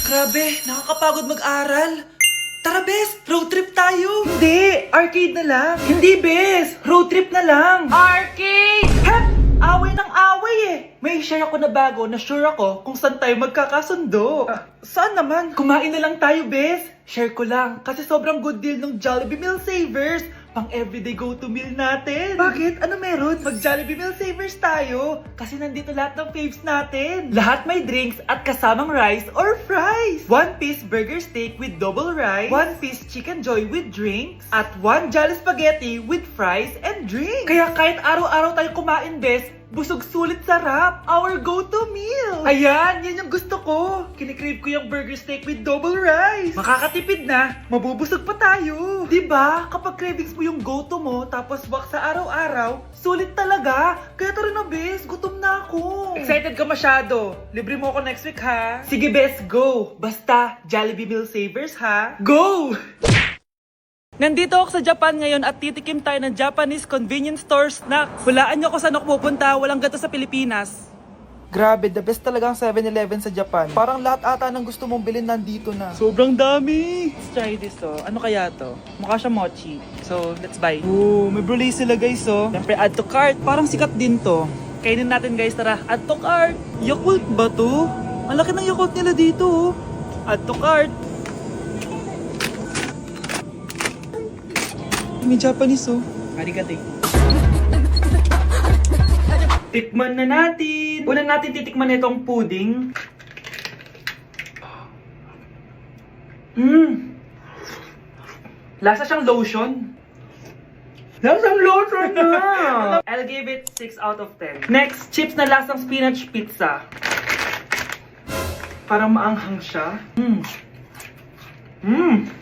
Grabe, nakakapagod mag-aral. Tara, Bes, road trip tayo. Hindi, arcade na lang. Hindi, Bes, road trip na lang. Arcade! Hep! Away ng away eh. May share ako na bago na sure ako kung saan tayo magkakasundo. Saan naman? Kumain na lang tayo, Bes. Share ko lang kasi sobrang good deal ng Jollibee Meal Savers. Pang everyday go-to meal natin. Bakit? Ano meron? Mag-Jollibee Meal Savers tayo. Kasi nandito lahat ng faves natin. Lahat may drinks at kasamang rice or fries. 1-piece burger steak with double rice. 1-piece chicken joy with drinks. At 1 Jolly Spaghetti with fries and drinks. Kaya kahit araw-araw tayo kumain, Bes, busog sulit sarap. Our go-to meal. Ayan, yan yung gusto ko. Kinikrave ko yung burger steak with double rice. Makakatipid na, mabubusog pa tayo. Diba? Kapag cravings mo yung go-to mo, tapos wak sa araw-araw, sulit talaga. Kaya tara na, Bes, gutom na ako. Excited ka masyado. Libre mo ako next week, ha? Sige, Bes, go. Basta, Jollibee Meal Savers, ha? Go! Nandito ako sa Japan ngayon at titikim tayo ng Japanese convenience store snacks. Hulaan nyo kung saan ako pupunta, walang gato sa Pilipinas. Grabe, the best talaga ang 7-Eleven sa Japan. Parang lahat ata ng gusto mong bilhin nandito na. Sobrang dami! Let's try this, oh. Ano kaya to? Mukha siya mochi. So, let's buy. Oh, may brulee sila, guys, oh. Siyempre, add to cart. Parang sikat din to. Kainin natin, guys, tara. Add to cart. Yakult ba to? Ang laki ng Yakult nila dito, oh. Add to cart. May Japanese, oh. Arigato. Tikman na natin. Una natin titikman itong pudding. Lasa siyang lotion. Lasang lotion na! I'll give it 6 out of 10. Next, chips na lasang spinach pizza. Parang maanghang siya.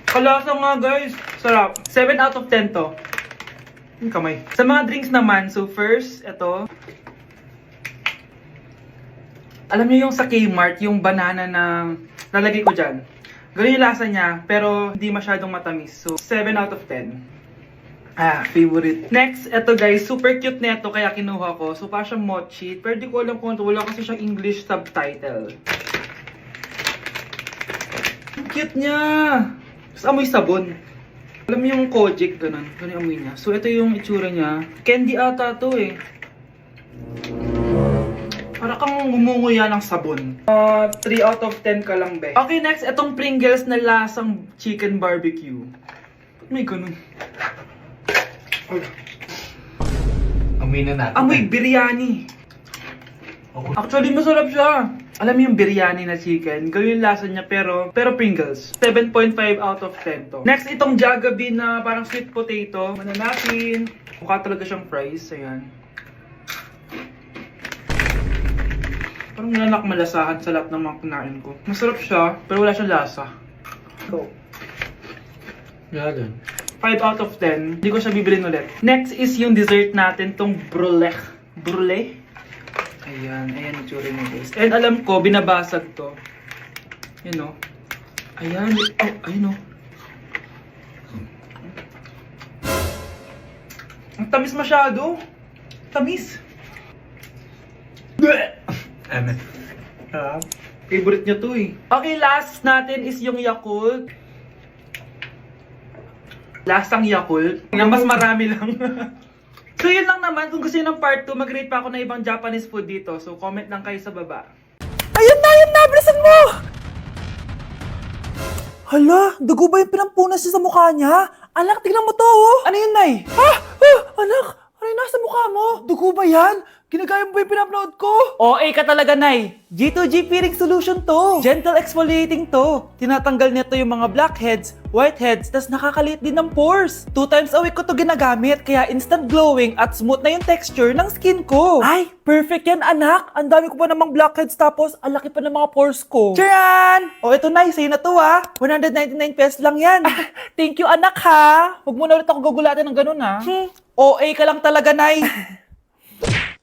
Kalasa nga, guys. Sarap. 7 out of 10 to. Yung kamay. Sa mga drinks naman, so first, ito. Alam niyo yung sa Kmart, yung banana na lalagay ko dyan. Ganun yung lasa niya, pero hindi masyadong matamis. So, 7 out of 10. Favorite. Next, ito guys, super cute nito kaya kinuha ko. So, parang siyang mochi. Pero di ko alam kung ito. Wala kasi siyang English subtitle. Ang cute niya! Tapos amoy sabon. Alam mo yung Kojic, ganun. Ganun yung amoy niya. So, ito yung itsura niya. Candy ata to eh. Para kang gumunguya ng sabon. 3 out of 10 ka lang, be. Okay, next, itong Pringles na lasang chicken barbecue. Ba't may ganun? Amoy na natin. Amoy biryani. Actually, masarap siya. Alam mo yung biryani na chicken, ganun yung lasa niya pero Pringles. 7.5 out of 10 to. Next, itong Jollibee na parang sweet potato. Mana natin. Mukha talaga siyang fries. Ayan. Parang nanak malasahan sa lahat ng mga kinain ko. Masarap siya, pero wala siyang lasa. Go. Yan. 5 out of 10. Hindi ko siya bibilin ulit. Next is yung dessert natin, tong brulee. Brulee? Ayan, ayan yung tsura niya, guys. And alam ko, binabasag to. Yun, o. Ayan, oh, ayun, o. Ang tamis masyado. Tamis. Favorite niya to eh. Okay, last natin is yung Yakult. Lasang Yakult. Na mas marami lang. So yun lang naman. Kung gusto nyo ng part 2, mag-rate pa ako ng ibang Japanese food dito. So comment lang kayo sa baba. Ayun na! Bilisan mo! Hala, dugo ba yung pinampunas niya sa mukha niya? Anak, tignan mo to, oh! Ano yun, Nay? Anak! Ano yung nasa mukha mo? Dugo ba yan? Ginagaya mo ba yung pinupload ko? OA ka talaga, Nay. G2G peeling solution to. Gentle exfoliating to. Tinatanggal nito yung mga blackheads, whiteheads, tas nakakaliit din ng pores. 2 times a week ko to ginagamit, kaya instant glowing at smooth na yung texture ng skin ko. Ay, perfect yan, anak! Ang dami ko pa namang blackheads tapos ang laki pa ng mga pores ko. Charan! O ito, Nay, sa'yo na to, 199 pesos lang yan. Thank you, anak, ha! Huwag mo na ulit ako gugulatin ng ganun, ha? OA ka lang talaga, Nay.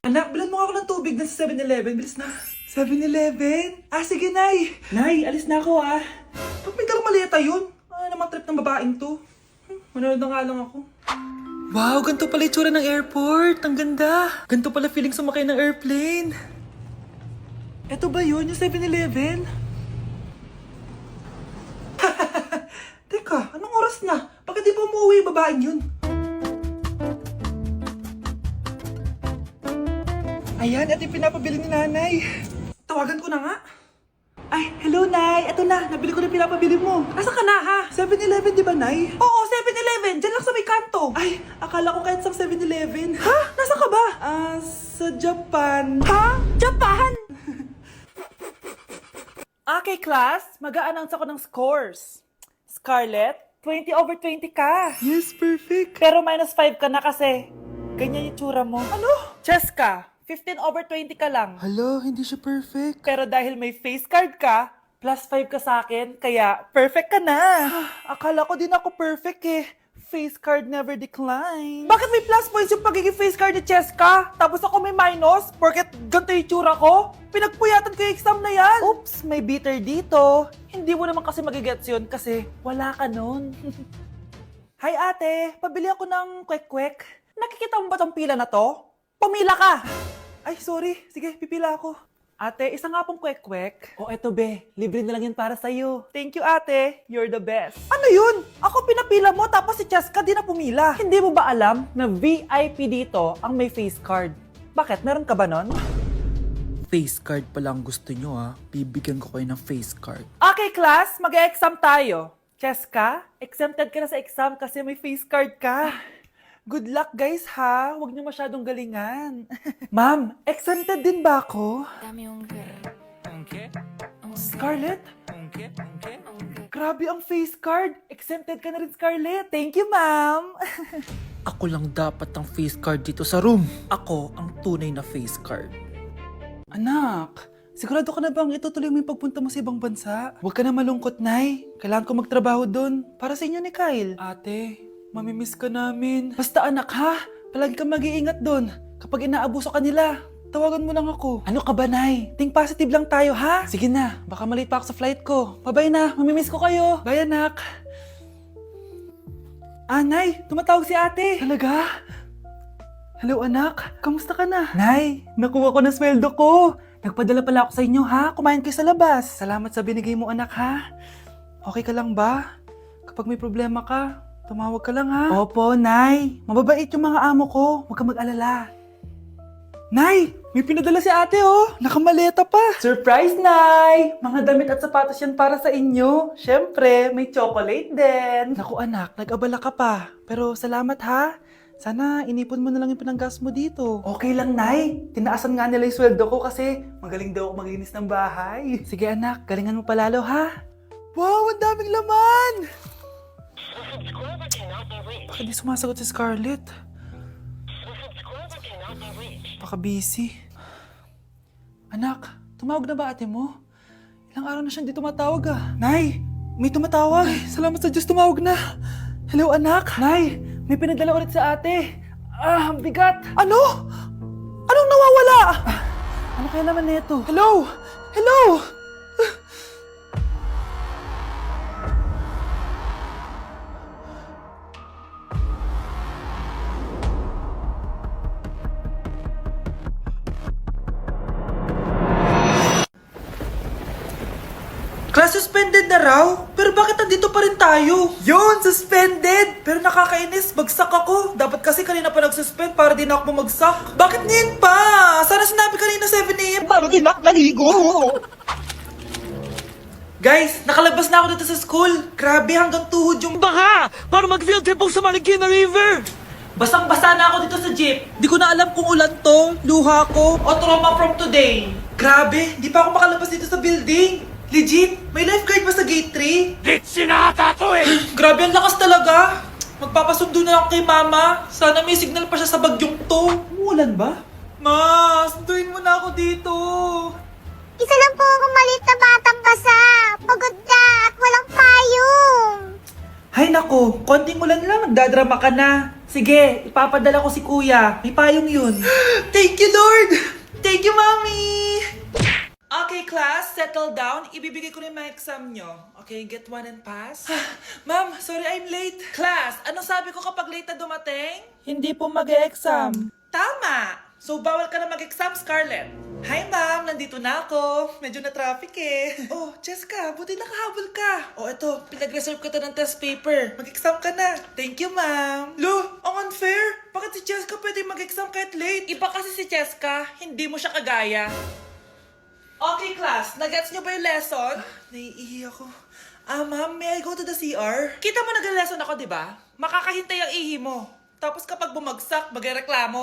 Anak, bilan mo ako ng tubig na sa 7-Eleven. Bilis na. 7-Eleven? Sige, Nay. Nay, alis na ako, Ba't may dalang maleta yun? Ano naman trip ng babaeng to? Manonood na nga lang ako. Wow, ganito pala itsura ng airport. Ang ganda. Ganito pala feeling sumakay ng airplane. Ito ba yun? Yung 7-Eleven? Teka, anong oras na? Bakit di pa umuwi yung babaeng yun? Ayan, ito yung pinapabili ni nanay. Tawagan ko na nga. Ay, hello, Nay. Ito na, nabili ko na yung pinapabili mo. Nasaan ka na, ha? 7-Eleven, di ba, Nay? Oo, 7-Eleven. Diyan lang sa may kanto. Ay, akala ko kahit sa 7-Eleven. Ha? Nasaan ka ba? Sa Japan. Ha? Japan? Okay, class. Mag-a-announce ako ng scores. Scarlett, 20/20 ka. Yes, perfect. Pero -5 ka na kasi. Ganyan yung tsura mo. Ano? Cheska, 15/20 ka lang. Hala, hindi siya perfect. Pero dahil may face card ka, +5 ka sa akin, kaya perfect ka na. Akala ko din ako perfect eh. Face card never decline. Bakit may plus points yung pagiging face card ni Cheska? Tapos ako may minus? Porket ganito yung tsura ko? Pinagpuyatan ko yung exam na yan. Oops, may bitter dito. Hindi mo naman kasi magigets yun kasi wala ka nun. Hi ate, pabili ako ng kwek-kwek. Nakikita mo ba tong pila na to? Pumila ka! Ay, sorry. Sige, pipila ako. Ate, isa nga pong kwek-kwek. O eto be, libre na lang yun para sa'yo. Thank you ate, you're the best. Ano yun? Ako pinapila mo tapos si Cheska di na pumila. Hindi mo ba alam na VIP dito ang may face card? Bakit? Meron ka ba nun? Face card pa lang gusto nyo ha. Bibigyan ko kayo ng face card. Okay class, mag-exam tayo. Cheska, exempted ka na sa exam kasi may face card ka. Good luck guys ha, huwag niyo masyadong galingan. Ma'am, exempted din ba ako? Scarlett? Grabe ang face card. Exempted ka na rin, Scarlett. Thank you, ma'am. Ako lang dapat ang face card dito sa room. Ako ang tunay na face card. Anak, sigurado ka na bang itutuloy mo yung pagpunta mo sa ibang bansa? Huwag ka na malungkot, Nay. Kailangan ko magtrabaho doon. Para sa inyo ni Kyle. Ate, mamimiss ka namin. Basta anak ha, palagi kang mag-iingat doon. Kapag inaabuso ka nila, tawagan mo lang ako. Ano ka ba, Nay? Think positive lang tayo, ha? Sige na, baka malate pa ako sa flight ko. Bye-bye na, mamimiss ko kayo. Bye, anak. Nay, tumatawag si ate. Talaga? Hello, anak. Kamusta ka na? Nay, nakuha ko na sweldo ko. Nagpadala pala ako sa inyo, ha? Kumain kayo sa labas. Salamat sa binigay mo, anak, ha? Okay ka lang ba? Kapag may problema ka, tumawag ka lang, ha? Opo, Nay. Mababait yung mga amo ko. Huwag kang mag-alala. Nay, may pinadala si ate, oh. Nakamaleta pa. Surprise, Nay! Mga damit at sapatos yan para sa inyo. Siyempre, may chocolate din. Naku, anak, nag-abala ka pa. Pero salamat, ha? Sana inipon mo na lang yung pinanggas mo dito. Okay lang, Nay. Tinaasan nga nila yung sweldo ko kasi magaling daw ako maglinis ng bahay. Sige, anak. Galingan mo palalo, ha? Wow, ang daming laman! Bakit di sumasagot si Scarlett? Baka busy. Anak, tumawag na ba ate mo? Ilang araw na siyang di tumatawag ah. Nay, may tumatawag. Ay, salamat sa Diyos, tumawag na. Hello anak. Nay, may pinadala ulit sa ate. Ang bigat. Ano? Anong nawawala? Ano kaya naman nito? Hello? Hello? Class suspended na raw? Pero bakit nandito pa rin tayo? Yun, suspended! Pero nakakainis, bagsak ako. Dapat kasi kanina pa nag-suspend para di na ako bumagsak. Bakit ngayon pa? Sana sinabi kanina 7 a.m. Paano di na naligo? Guys, nakalabas na ako dito sa school. Grabe, hanggang tuhod yung Baka! Para mag-field trip sa Marikina River! basang-basa na ako dito sa jeep. Di ko na alam kung ulan to, luha ko, o trauma from today. Grabe, di pa ako makalabas dito sa building. Legit, may lifeguard ba sa gate 3? Dit sinata to eh! Grabe, ang lakas talaga. Magpapasundo na ako kay mama. Sana may signal pa siya sa bagyong to. Umulan ba? Ma, sunduin mo na ako dito. Isa lang po akong maliit na batang basa. Pagod na at walang payong. Hay nako, konting ulan lang, nagdadrama ka na. Sige, ipapadala ko si kuya. May payong yun. Thank you, Lord! Thank you, Mommy! Okay, class, settle down. Ibibigay ko na yung mga exam nyo. Okay, get one and pass. Ma'am, sorry I'm late. Class, anong sabi ko kapag late na dumating? Hindi po mag-e-exam. Tama! So, bawal ka na mag-exam, Scarlett. Hi, ma'am. Nandito na ako. Medyo na-traffic eh. Oh, Jessica, buti nakahabol ka. Oh, eto. Pinag-reserve ka to ng test paper. Mag-exam ka na. Thank you, ma'am. Lo, ang unfair. Bakit si Jessica pwede mag-exam kahit late? Iba kasi si Jessica. Hindi mo siya kagaya. Okay, class. Nagets niyo ba yung lesson? Naiihi ako. Ma'am, may I go to the CR? Kita mo nag-lesson ako, di ba? Makakahintay ang ihi mo. Tapos kapag bumagsak, magreklamo.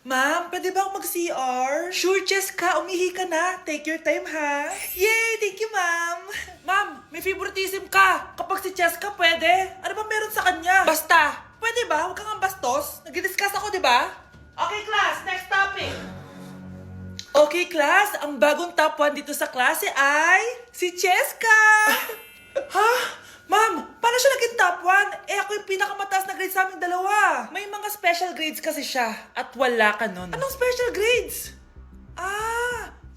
Ma'am, pwede ba akong mag-CR? Sure, Jessica. Umihi ka na. Take your time, ha? Yay! Thank you, ma'am. Ma'am, may favoritism ka. Kapag si Jessica, pwede. Ano ba meron sa kanya? Basta. Pwede ba? Huwag kang bastos. Nag-discuss ako, di ba? Okay, class. Next topic. Okay, class. Ang bagong top 1 dito sa klase ay si Jessica. Ha? Ma'am, paano siya naging top 1? Eh ako yung pinakamataas na grade sa aming dalawa. May mga special grades kasi siya at wala ka nun. Anong special grades?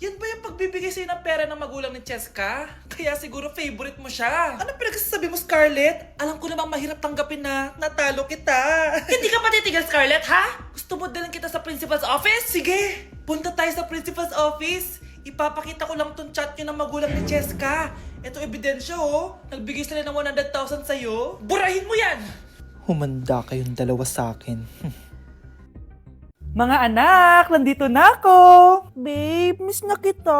Yan ba yung pagbibigay sa'yo ng pera ng magulang ni Jessica? Kaya siguro favorite mo siya. Ano pinagsasabi mo, Scarlett? Alam ko namang mahirap tanggapin na natalo kita. Hindi ka patitigil, Scarlett, ha? Gusto mo dalhin kita sa principal's office? Sige, punta tayo sa principal's office. Ipapakita ko lang tong chat nyo ng magulang ni Jessica. Ito ebidensya, oh. Nagbigay sila ng 100,000 sa'yo. Burahin mo yan! Humanda kayong dalawa sa akin. Mga anak, nandito na ako! Babe, miss na kita.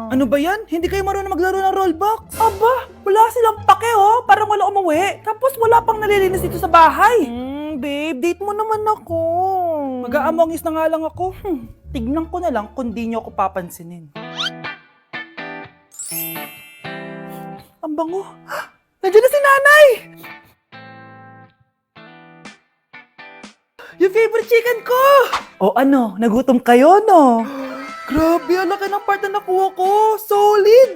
Ano ba yan? Hindi kayo marunong maglaro ng rollbox? Aba, wala silang pake oh. Parang wala umuwi. Tapos wala pang nalilinis dito sa bahay. Babe, date mo naman ako. Mag-aamongis na nga lang ako. Tignan ko na lang kung di niyo ako papansinin. Ang bango. Nandiyan na si nanay! Yung favorite chicken ko! O ano, nagutom kayo, no? Grabe, ang laki ng part na nakuha ko. Solid!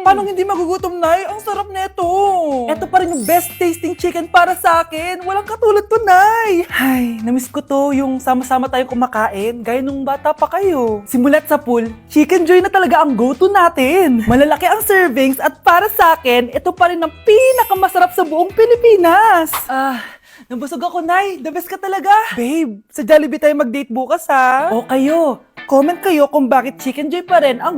Paano hindi magugutom, Nay? Ang sarap nito. Ito pa rin yung best tasting chicken para sa akin. Walang katulad to, Nay. Ay, namiss ko to yung sama-sama tayong kumakain. Gaya nung bata pa kayo. Simulat sa pool, Chicken Joy na talaga ang go-to natin. Malalaki ang servings at para sa akin, ito pa rin ang pinakamasarap sa buong Pilipinas. Nabusog ako, Nay. The best ka talaga. Babe, sa Jollibee tayo mag-date bukas, ha? O kayo, comment kayo kung bakit Chicken Joy pa rin ang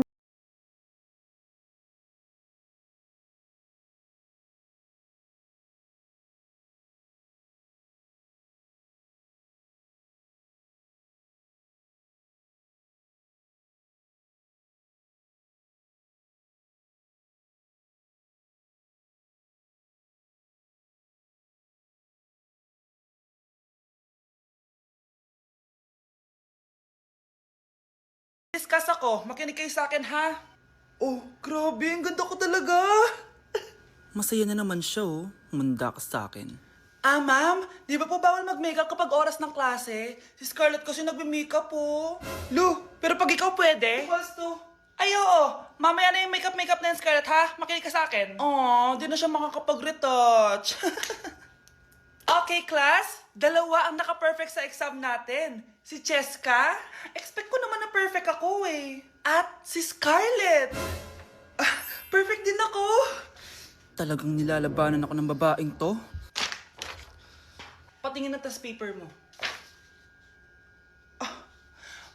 discuss ako. Makinig kayo sa akin, ha? Oh, grabe. Ang ganda ko talaga. Masaya na naman siya, oh. Manda ka sa akin. Ma'am, di ba po bawal mag-makeup kapag oras ng klase? Si Scarlett kasi nagme-makeup po. Lu, pero pag ikaw pwede? Equals to. Ay, oo. Mamaya na yung makeup na yung Scarlett, ha? Makinig ka sa akin. Oh, di na siya makakapag-retouch. Okay, class. Dalawa ang naka-perfect sa exam natin. Si Jessica, expect ko naman na perfect ako eh. At si Scarlett. Perfect din ako. Talagang nilalabanan ako ng babaeng to. Patingin na test paper mo.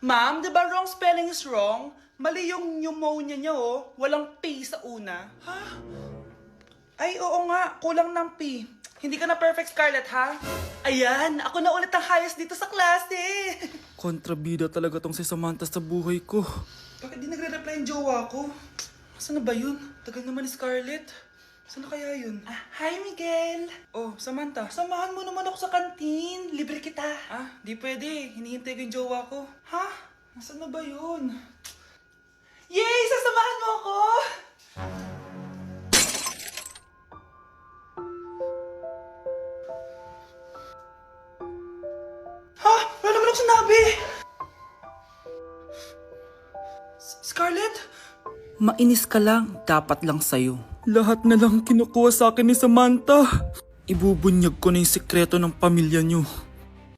Ma'am, di ba wrong spelling is wrong? Mali yung pneumonia niya, oh. Walang P sa una. Ha? Ay, oo nga. Kulang ng P. Hindi ka na perfect, Scarlett, ha? Ayan, ako na ulit ang highest dito sa klase. Kontrabida talaga tong si Samantha sa buhay ko. Bakit di nagre-reply yung jowa ko? Saan na ba yun? Tagal naman ni Scarlett. Saan na kaya yun? Hi, Miguel! Oh, Samantha, samahan mo naman ako sa kantin. Libre kita. Di pwede. Hinihintay ko yung jowa ko. Ha? Nasaan na ba yun? Yay! Sasamahan mo ako! Ha? Wala naman ako sinabi! Scarlett? Mainis ka lang, dapat lang sa'yo. Lahat na lang kinukuha sa akin ni Samantha. Ibubunyag ko na yung sikreto ng pamilya niyo.